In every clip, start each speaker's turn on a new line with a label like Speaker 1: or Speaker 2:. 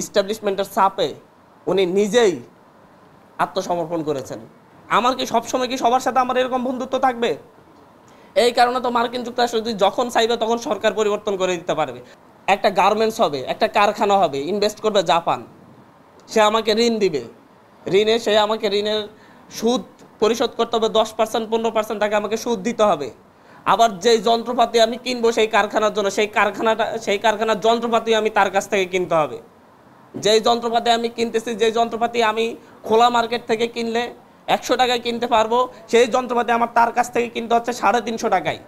Speaker 1: ইস্টাবলিশমেন্টের চাপে উনি নিজেই আত্মসমর্পণ করেছেন। আমার কি সবসময় কি সবার সাথে আমার এরকম বন্ধুত্ব থাকবে? এই কারণে তো মার্কিন যুক্তরাষ্ট্র যদি যখন চাইবে তখন সরকার পরিবর্তন করে দিতে পারবে। একটা গার্মেন্টস হবে, একটা কারখানা হবে, ইনভেস্ট করবে জাপান, সে আমাকে ঋণ দিবে, সে আমাকে ঋণের সুদ পরিশোধ করতে হবে 10%, 15% টাকা আমাকে সুদ দিতে হবে। আবার যেই যন্ত্রপাতি আমি কিনবো সেই কারখানার জন্য, সেই কারখানার যন্ত্রপাতি আমি তার কাছ থেকে কিনতে হবে। যেই যন্ত্রপাতি আমি কিনতেছি, যেই যন্ত্রপাতি আমি খোলা মার্কেট থেকে কিনলে 100 টাকায় কিনতে পারবো, সেই যন্ত্রপাতি আমার তার কাছ থেকে কিনতে হচ্ছে 350 টাকায়।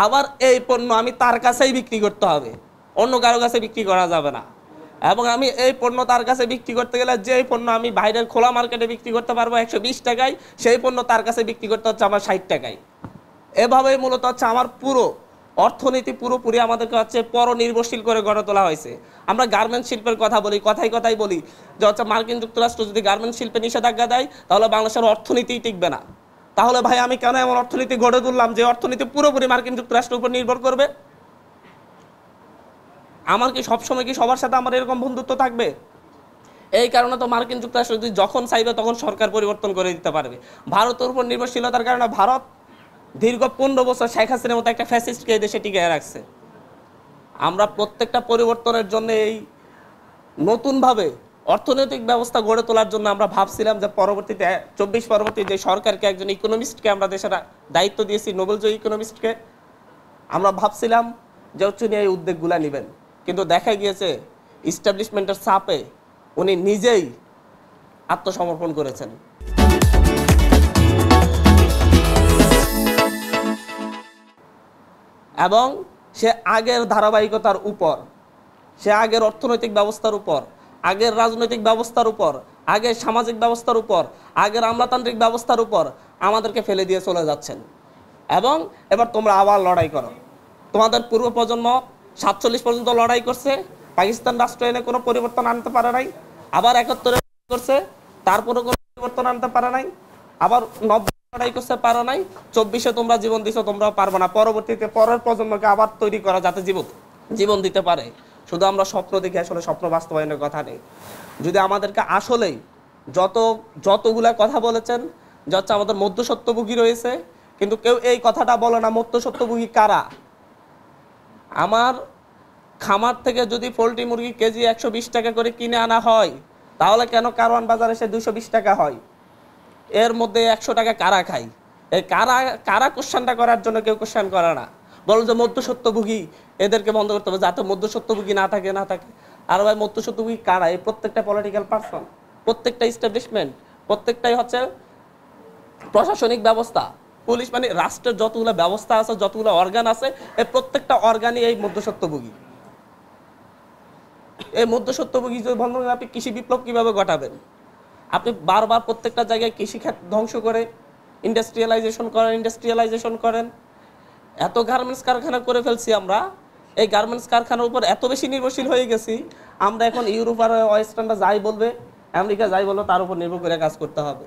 Speaker 1: আবার এই পণ্য আমি তার কাছেই বিক্রি করতে হবে, অন্য কারো কাছে বিক্রি করা যাবে না। এবং আমি এই পণ্য তার কাছে বিক্রি করতে গেলে যেই পণ্য আমি বাইরের খোলা মার্কেটে বিক্রি করতে পারবো 120 টাকায়, সেই পণ্য তার কাছে বিক্রি করতে হচ্ছে আমার 60 টাকায়। এভাবেই মূলত হচ্ছে আমার পুরো অর্থনীতি পুরোপুরি আমাদেরকে হচ্ছে পরনির্ভরশীল করে গড়ে তোলা হয়েছে। আমরা গার্মেন্টস শিল্পের কথা বলি, কথায় বলি যে হচ্ছে মার্কিন যুক্তরাষ্ট্র যদি গার্মেন্টস শিল্পে নিষেধাজ্ঞা দেয় তাহলে বাংলাদেশের অর্থনীতিই টিকবে না। তাহলে ভাই আমি কেন এমন অর্থনীতি গড়ে তুললাম যে অর্থনীতি পুরোপুরি মার্কিন যুক্তরাষ্ট্রের উপর নির্ভর করবে? আমার কি সবসময় কি সবার সাথে আমার এরকম বন্ধুত্ব থাকবে? এই কারণে তো মার্কিন যুক্তরাষ্ট্র যদি যখন চাইবে তখন সরকার পরিবর্তন করে দিতে পারবে। ভারতের উপর নির্ভরশীলতার কারণে ভারত দীর্ঘ 15 বছর শেখ হাসিনার মতো একটা ফ্যাসিস্টকে এই দেশে টিকিয়ে রাখছে। আমরা প্রত্যেকটা পরিবর্তনের জন্য এই নতুনভাবে অর্থনৈতিক ব্যবস্থা গড়ে তোলার জন্য আমরা ভাবছিলাম যে পরবর্তীতে 24 পরবর্তী যে সরকারকে একজন ইকোনমিস্টকে আমরা দেশের দায়িত্ব দিয়েছি, নোবেলজয়ী ইকোনমিস্টকে, আমরা ভাবছিলাম যে হচ্ছে উনি এই উদ্যোগগুলা নেবেন, কিন্তু দেখা গিয়েছে ইস্টাবলিশমেন্টের চাপে উনি নিজেই আত্মসমর্পণ করেছেন। এবং সে আগের ধারাবাহিকতার উপর, সে আগের অর্থনৈতিক ব্যবস্থার উপর, আগের রাজনৈতিক ব্যবস্থার উপর, আগের সামাজিক ব্যবস্থার উপর, আগের আমলাতান্ত্রিক ব্যবস্থার উপর আমাদেরকে ফেলে দিয়ে চলে যাচ্ছেন। এবং এবার তোমরা আবার লড়াই করো। তোমাদের পূর্ব প্রজন্ম 47 পর্যন্ত লড়াই করছে, পাকিস্তান রাষ্ট্র এনে কোনো পরিবর্তন আনতে পারে নাই। আবার 71 করছে, তারপরে কোনো পরিবর্তন আনতে পারে নাই। আবার 90 লড়াই করছে, পারো নাই। 24-এ তোমরা জীবন দিছো, তোমরাও পারবো না। পরবর্তীতে পরের প্রজন্মকে আবার তৈরি করা যাতে জীবন দিতে পারে। শুধু আমরা স্বপ্ন দেখি, আসলে স্বপ্ন বাস্তবায়নের কথা নেই। যদি আমাদেরকে আসলেই যতগুলা কথা বলেছেন যে হচ্ছে আমাদের মধ্যস্বত্বভোগী রয়েছে, কিন্তু কেউ এই কথাটা বলে না মধ্যস্বত্বভোগী কারা। আমার খামার থেকে যদি পোলট্রি মুরগি কেজি 120 টাকা করে কিনে আনা হয়, তাহলে কেন কারওয়ান বাজারে সে 220 টাকা হয়? এর মধ্যে 100 টাকা কারা খায়? এই কারা কোশ্চেনটা করার জন্য কেউ কোশ্চেন করে না। বলো যে মধ্যস্বত্বভোগী, এদেরকে বন্ধ করতে হবে যাতে মধ্যস্বত্বভোগী না থাকে। আর ভাই মধ্যস্বত্বভোগী কারা? এই প্রত্যেকটা পলিটিক্যাল পারসন, প্রত্যেকটা ইস্টাবলিশমেন্ট, প্রত্যেকটাই হচ্ছে প্রশাসনিক ব্যবস্থা, পুলিশ, মানে রাষ্ট্রের যতগুলো ব্যবস্থা আছে, যতগুলো অর্গান আছে, এই প্রত্যেকটা অর্গানই এই মধ্যস্বত্বভোগী। এই মধ্যস্বত্বভোগী যদি বন্ধ করেন, আপনি কৃষি বিপ্লব কিভাবে ঘটাবেন? আপনি বারবার প্রত্যেকটা জায়গায় কৃষিখাত ধ্বংস করে ইন্ডাস্ট্রিয়ালাইজেশন করেন। এত গার্মেন্টস কারখানা করে ফেলছি আমরা, এই গার্মেন্টস কারখানার উপর এত বেশি নির্ভরশীল হয়ে গেছি, আমরা এখন ইউরোপ আর ওয়েস্টার্নরা যাই বলবে, আমেরিকা যাই বলবে, তার উপর নির্ভর করে কাজ করতে হবে।